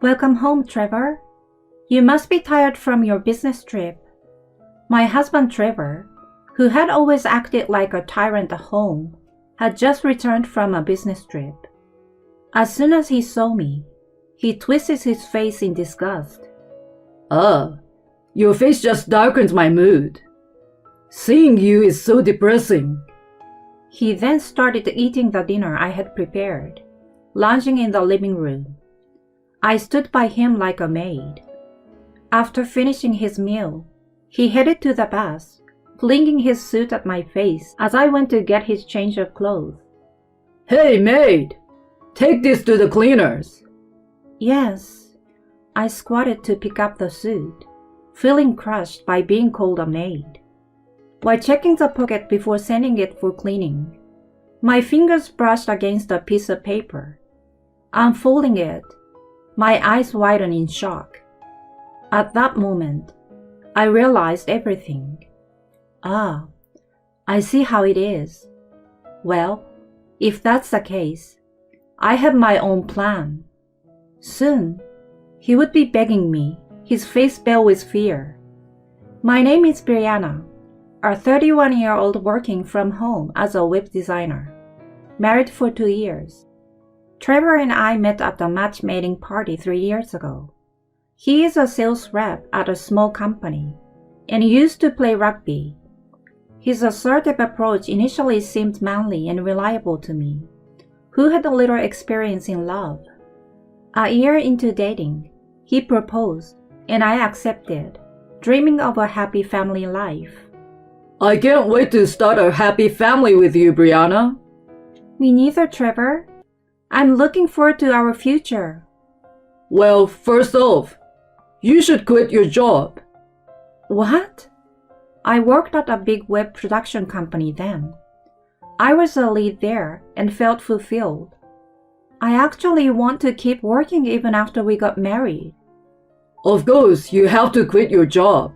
Welcome home, Trevor. You must be tired from your business trip. My husband Trevor, who had always acted like a tyrant at home, had just returned from a business trip. As soon as he saw me, he twisted his face in disgust. Your face just darkens my mood. Seeing you is so depressing. He then started eating the dinner I had prepared, lounging in the living room. I stood by him like a maid. After finishing his meal, he headed to the bath, flinging his suit at my face as I went to get his change of clothes. Hey, maid! Take this to the cleaners. Yes. I squatted to pick up the suit, feeling crushed by being called a maid. While checking the pocket before sending it for cleaning, my fingers brushed against a piece of paper. Unfolding it, my eyes widened in shock. At that moment, I realized everything. I see how it is. Well, if that's the case, I have my own plan. Soon, he would be begging me, his face pale with fear. My name is Brianna, a 31-year-old working from home as a web designer, married for 2 years. Trevor and I met at a matchmaking party 3 years ago. He is a sales rep at a small company and used to play rugby. His assertive approach initially seemed manly and reliable to me, who had a little experience in love. A year into dating, he proposed, and I accepted, dreaming of a happy family life. I can't wait to start a happy family with you, Brianna. Me neither, Trevor. I'm looking forward to our future. Well, first off, you should quit your job. What? I worked at a big web production company then. I was a lead there and felt fulfilled. I actually want to keep working even after we got married. Of course, you have to quit your job.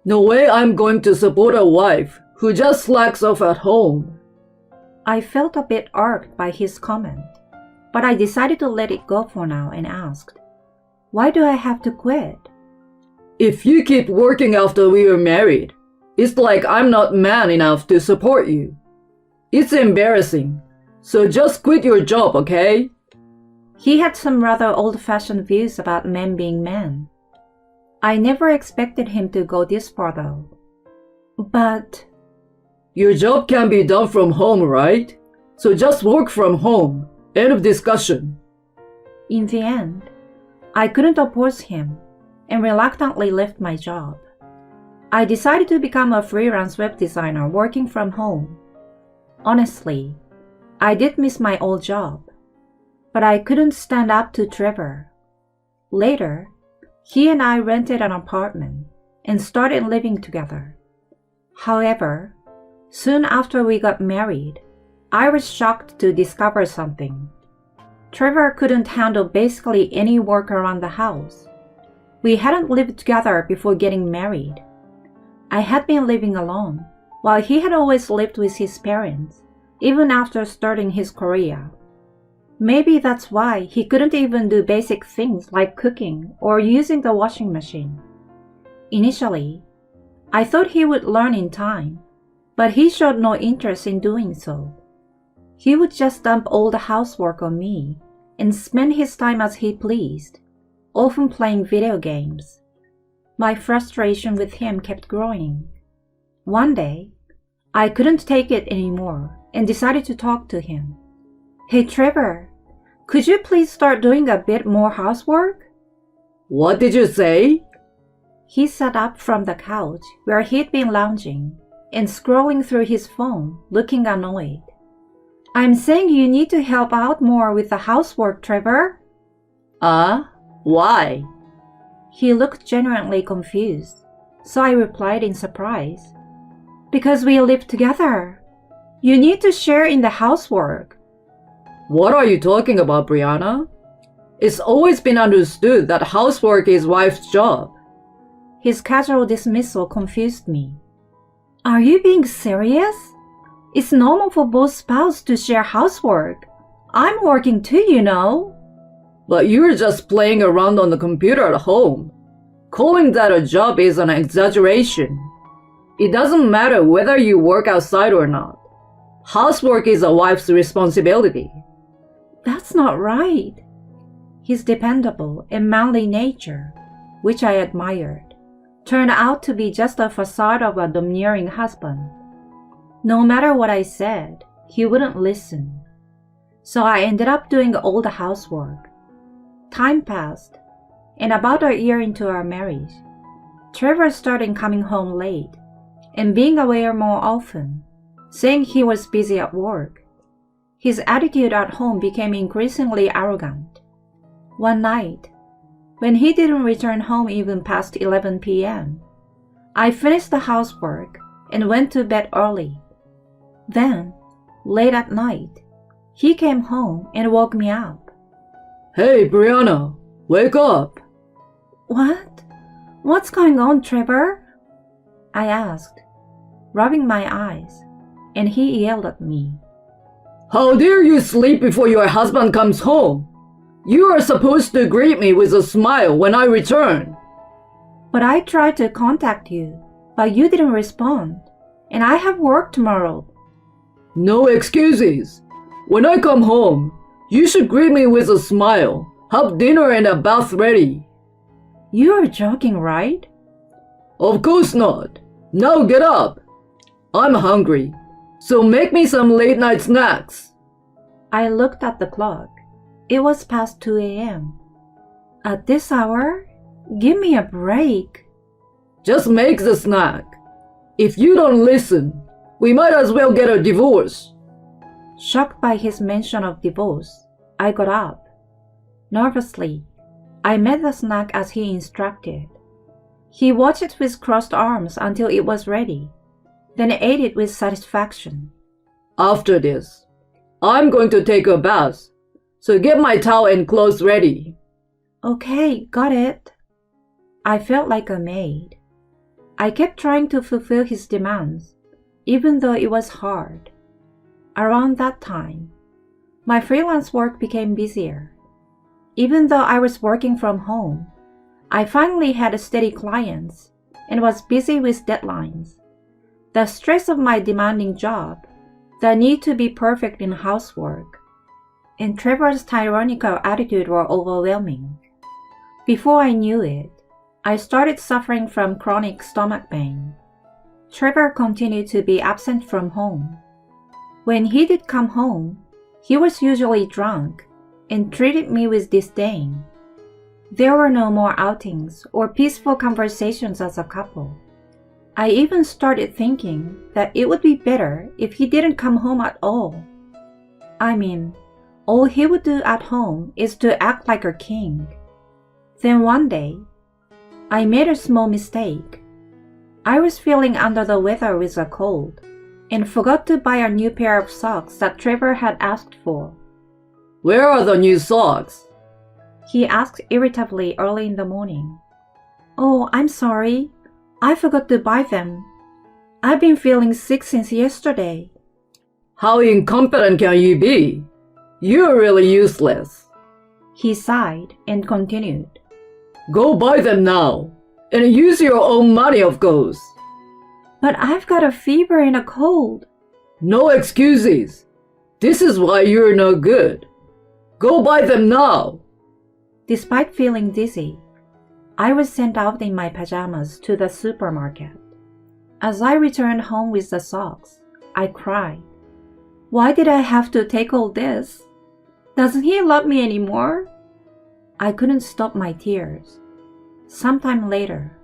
No way I'm going to support a wife who just slacks off at home. I felt a bit irked by his comment, but I decided to let it go for now and asked, why do I have to quit? If you keep working after we are married, it's like I'm not man enough to support you. It's embarrassing, so just quit your job, okay? He had some rather old-fashioned views about men being men. I never expected him to go this far though. But... Your job can be done from home, right? So just work from home. End of discussion. In the end, I couldn't oppose him and reluctantly left my job. I decided to become a freelance web designer working from home. Honestly, I did miss my old job, but I couldn't stand up to Trevor. Later, he and I rented an apartment and started living together. However, soon after we got married, I was shocked to discover something. Trevor couldn't handle basically any work around the house. We hadn't lived together before getting married. I had been living alone, while he had always lived with his parents, even after starting his career. Maybe that's why he couldn't even do basic things like cooking or using the washing machine. Initially, I thought he would learn in time, but he showed no interest in doing so. He would just dump all the housework on me and spend his time as he pleased, often playing video games. My frustration with him kept growing. One day, I couldn't take it anymore and decided to talk to him. Hey Trevor, could you please start doing a bit more housework? What did you say? He sat up from the couch where he'd been lounging and scrolling through his phone, looking annoyed. I'm saying you need to help out more with the housework, Trevor. Why? He looked genuinely confused, so I replied in surprise. Because we live together. You need to share in the housework. What are you talking about, Brianna? It's always been understood that housework is wife's job. His casual dismissal confused me. Are you being serious? It's normal for both spouses to share housework. I'm working too, you know. But you're just playing around on the computer at home. Calling that a job is an exaggeration. It doesn't matter whether you work outside or not. Housework is a wife's responsibility. That's not right. His dependable and manly nature, which I admired, turned out to be just a facade of a domineering husband. No matter what I said, he wouldn't listen. So I ended up doing all the housework. Time passed, and about a year into our marriage, Trevor started coming home late and being away more often, saying he was busy at work. His attitude at home became increasingly arrogant. One night, when he didn't return home even past 11 p.m., I finished the housework and went to bed early. Then, late at night, he came home and woke me up. Hey, Brianna, wake up. What? What's going on, Trevor? I asked, rubbing my eyes, and he yelled at me. How dare you sleep before your husband comes home? You are supposed to greet me with a smile when I return. But I tried to contact you, but you didn't respond, and I have work tomorrow. No excuses. When I come home, you should greet me with a smile, have dinner and a bath ready. You are joking, right? Of course not. Now get up. I'm hungry, so make me some late night snacks. I looked at the clock. It was past 2 a.m. At this hour? Give me a break. Just make the snack. If you don't listen, we might as well get a divorce. Shocked by his mention of divorce, I got up. Nervously, I made the snack as he instructed. He watched it with crossed arms until it was ready, then ate it with satisfaction. After this, I'm going to take a bath, so get my towel and clothes ready. Okay, got it. I felt like a maid. I kept trying to fulfill his demands, even though it was hard. Around that time, my freelance work became busier. Even though I was working from home, I finally had steady clients and was busy with deadlines. The stress of my demanding job, the need to be perfect in housework, and Trevor's tyrannical attitude were overwhelming. Before I knew it, I started suffering from chronic stomach pain. Trevor continued to be absent from home. When he did come home, he was usually drunk and treated me with disdain. There were no more outings or peaceful conversations as a couple. I even started thinking that it would be better if he didn't come home at all. I mean, all he would do at home is to act like a king. Then one day, I made a small mistake. I was feeling under the weather with a cold and forgot to buy a new pair of socks that Trevor had asked for. Where are the new socks? He asked irritably early in the morning. Oh, I'm sorry. I forgot to buy them. I've been feeling sick since yesterday. How incompetent can you be? You're really useless. He sighed and continued. Go buy them now, and use your own money, of course. But I've got a fever and a cold. No excuses. This is why you're no good. Go buy them now. Despite feeling dizzy, I was sent out in my pajamas to the supermarket. As I returned home with the socks, I cried. Why did I have to take all this? Doesn't he love me anymore? I couldn't stop my tears. Sometime later,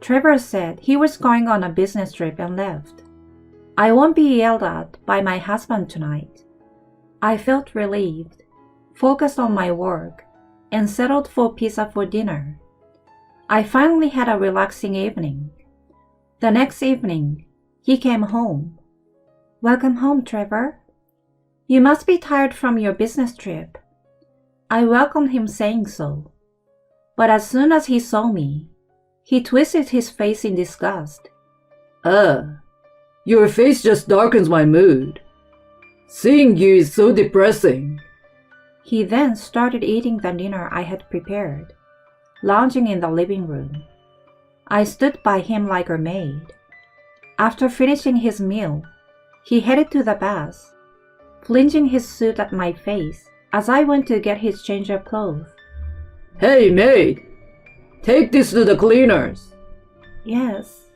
Trevor said he was going on a business trip and left. I won't be yelled at by my husband tonight. I felt relieved, focused on my work, and settled for pizza for dinner. I finally had a relaxing evening. The next evening, he came home. Welcome home, Trevor. You must be tired from your business trip. I welcomed him saying so. But as soon as he saw me, he twisted his face in disgust. Your face just darkens my mood. Seeing you is so depressing. He then started eating the dinner I had prepared, lounging in the living room. I stood by him like a maid. After finishing his meal, he headed to the bath, flinging his suit at my face as I went to get his change of clothes. Hey, maid! Take this to the cleaners. Yes.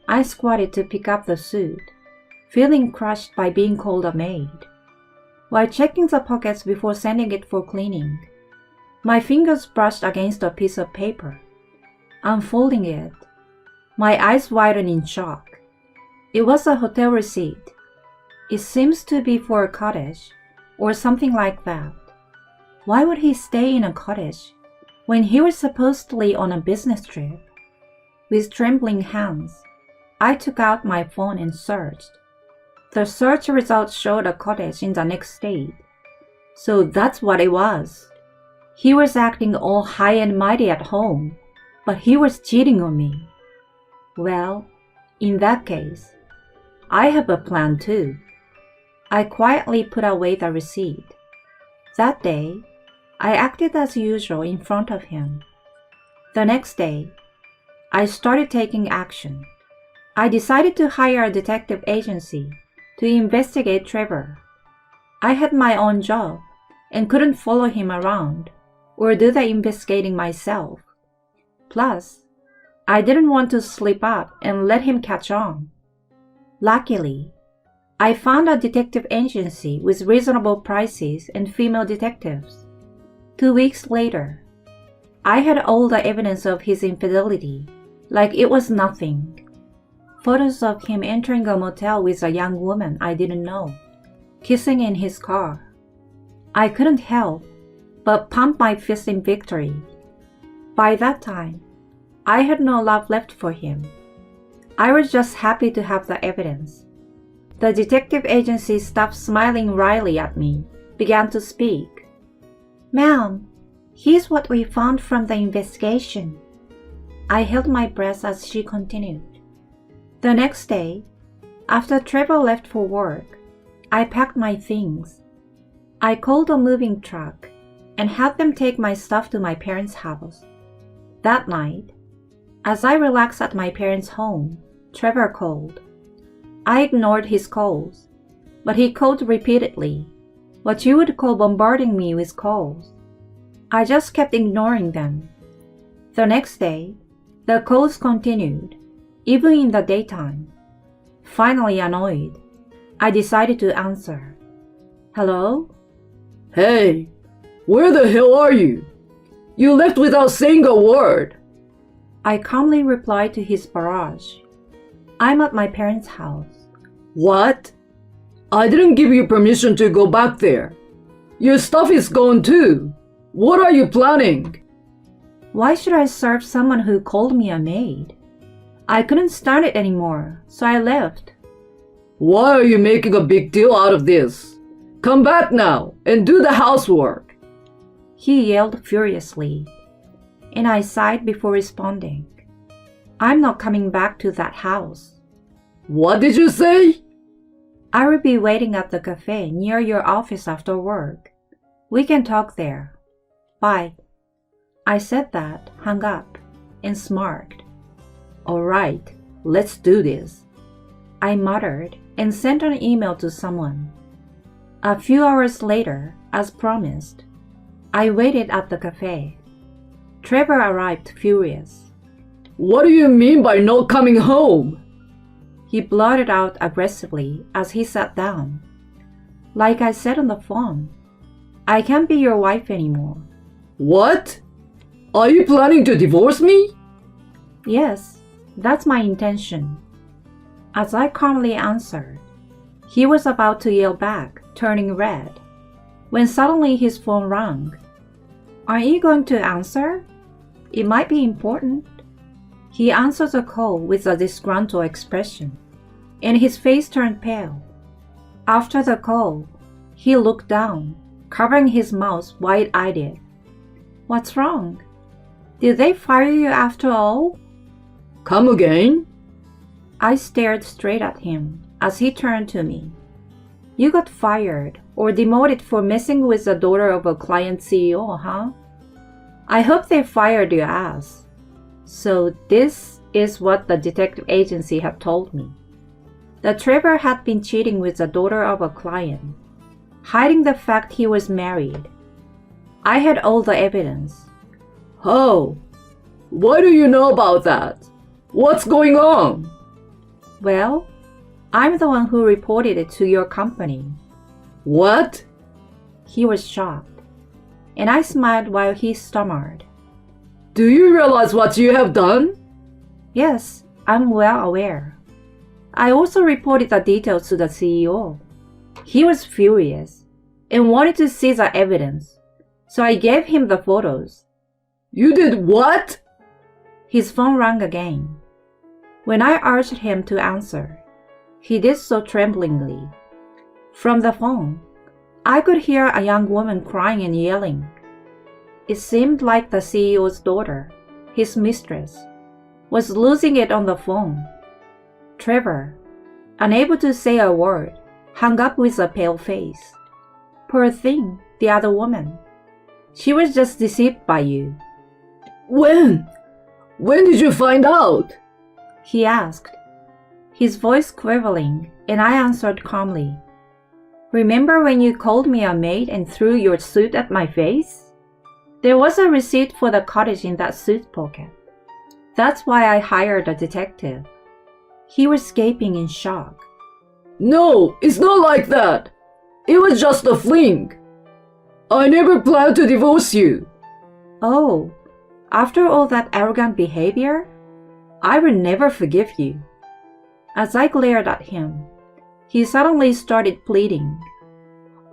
I squatted to pick up the suit, feeling crushed by being called a maid. While checking the pockets before sending it for cleaning, my fingers brushed against a piece of paper. Unfolding it, my eyes widened in shock. It was a hotel receipt. It seems to be for a cottage, or something like that. Why would he stay in a cottage when he was supposedly on a business trip? With trembling hands, I took out my phone and searched. The search results showed a cottage in the next state. So that's what it was. He was acting all high and mighty at home, but he was cheating on me. Well, in that case, I have a plan too. I quietly put away the receipt. That day, I acted as usual in front of him. The next day, I started taking action. I decided to hire a detective agency to investigate Trevor. I had my own job and couldn't follow him around or do the investigating myself. Plus, I didn't want to slip up and let him catch on. Luckily, I found a detective agency with reasonable prices and female detectives. 2 weeks later, I had all the evidence of his infidelity, like it was nothing. Photos of him entering a motel with a young woman I didn't know, kissing in his car. I couldn't help but pump my fist in victory. By that time, I had no love left for him. I was just happy to have the evidence. The detective agency stopped smiling wryly at me, began to speak. "Ma'am, here's what we found from the investigation." I held my breath as she continued. The next day, after Trevor left for work, I packed my things. I called a moving truck and had them take my stuff to my parents' house. That night, as I relaxed at my parents' home, Trevor called. I ignored his calls, but he called repeatedly, what you would call bombarding me with calls. I just kept ignoring them. The next day, the calls continued, even in the daytime. Finally annoyed, I decided to answer. "Hello?" Hey, where the hell are you? You left without saying a word. I calmly replied to his barrage. "I'm at my parents' house." What? I didn't give you permission to go back there. Your stuff is gone too. What are you planning? Why should I serve someone who called me a maid? I couldn't stand it anymore, so I left. Why are you making a big deal out of this? Come back now and do the housework. He yelled furiously, and I sighed before responding. I'm not coming back to that house. What did you say? I will be waiting at the cafe near your office after work. We can talk there. Bye. I said that, hung up, and smirked. All right, let's do this. I muttered and sent an email to someone. A few hours later, as promised, I waited at the cafe. Trevor arrived furious. What do you mean by not coming home? He blurted out aggressively as he sat down. Like I said on the phone, I can't be your wife anymore. What? Are you planning to divorce me? Yes, that's my intention. As I calmly answered, he was about to yell back, turning red, when suddenly his phone rang. Are you going to answer? It might be important. He answered the call with a disgruntled expression, and his face turned pale. After the call, he looked down, covering his mouth wide-eyed. What's wrong? Did they fire you after all? Come again? I stared straight at him as he turned to me. You got fired, Or demoted for messing with the daughter of a client CEO, huh? I hope they fired your ass. So this is what the detective agency had told me. That Trevor had been cheating with the daughter of a client, hiding the fact he was married. I had all the evidence. Oh, what do you know about that? What's going on? Well, I'm the one who reported it to your company. What? He was shocked, and I smiled while he stammered. Do you realize what you have done? Yes, I'm well aware. I also reported the details to the CEO. He was furious and wanted to see the evidence, so I gave him the photos. You did what? His phone rang again. When I urged him to answer, he did so tremblingly. From the phone, I could hear a young woman crying and yelling. It seemed like the CEO's daughter, his mistress, was losing it on the phone. Trevor, unable to say a word, hung up with a pale face. Poor thing, the other woman. She was just deceived by you. When? When did you find out? He asked, his voice quivering, and I answered calmly. Remember when you called me a maid and threw your suit at my face? There was a receipt for the cottage in that suit pocket. That's why I hired a detective. He was gaping in shock. No, it's not like that. It was just a fling. I never planned to divorce you. Oh, after all that arrogant behavior? I will never forgive you. As I glared at him, he suddenly started pleading.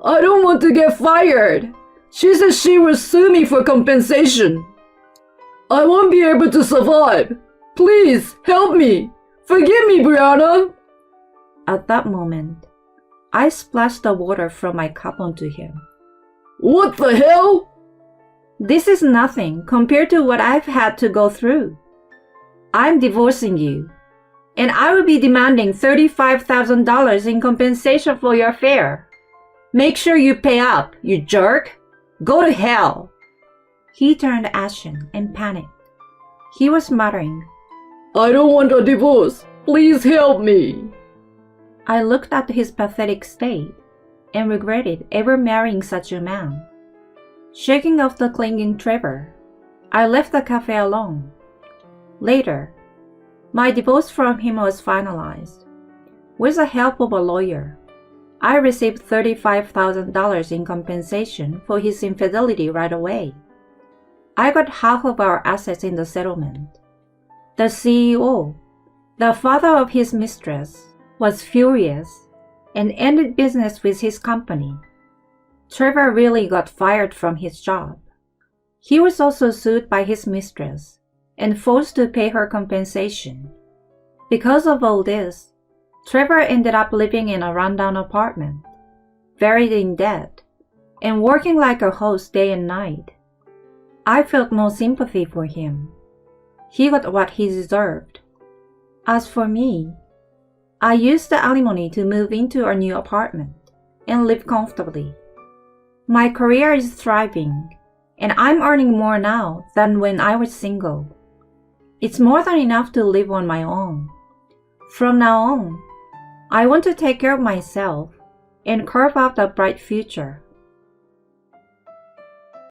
I don't want to get fired. She said she will sue me for compensation. I won't be able to survive. Please, help me. Forgive me, Brianna. At that moment, I splashed the water from my cup onto him. What the hell? This is nothing compared to what I've had to go through. I'm divorcing you, and I will be demanding $35,000 in compensation for your affair. Make sure you pay up, you jerk. Go to hell. He turned ashen and panicked. He was muttering, I don't want a divorce. Please help me. I looked at his pathetic state and regretted ever marrying such a man. Shaking off the clinging Trevor, I left the cafe alone. Later, my divorce from him was finalized. With the help of a lawyer, I received $35,000 in compensation for his infidelity right away. I got half of our assets in the settlement. The CEO, the father of his mistress, was furious and ended business with his company. Trevor really got fired from his job. He was also sued by his mistress and forced to pay her compensation. Because of all this, Trevor ended up living in a rundown apartment, buried in debt, and working like a host day and night. I felt no sympathy for him. He got what he deserved. As for me, I used the alimony to move into our new apartment and live comfortably. My career is thriving, and I'm earning more now than when I was single. It's more than enough to live on my own. From now on, I want to take care of myself and carve out a bright future.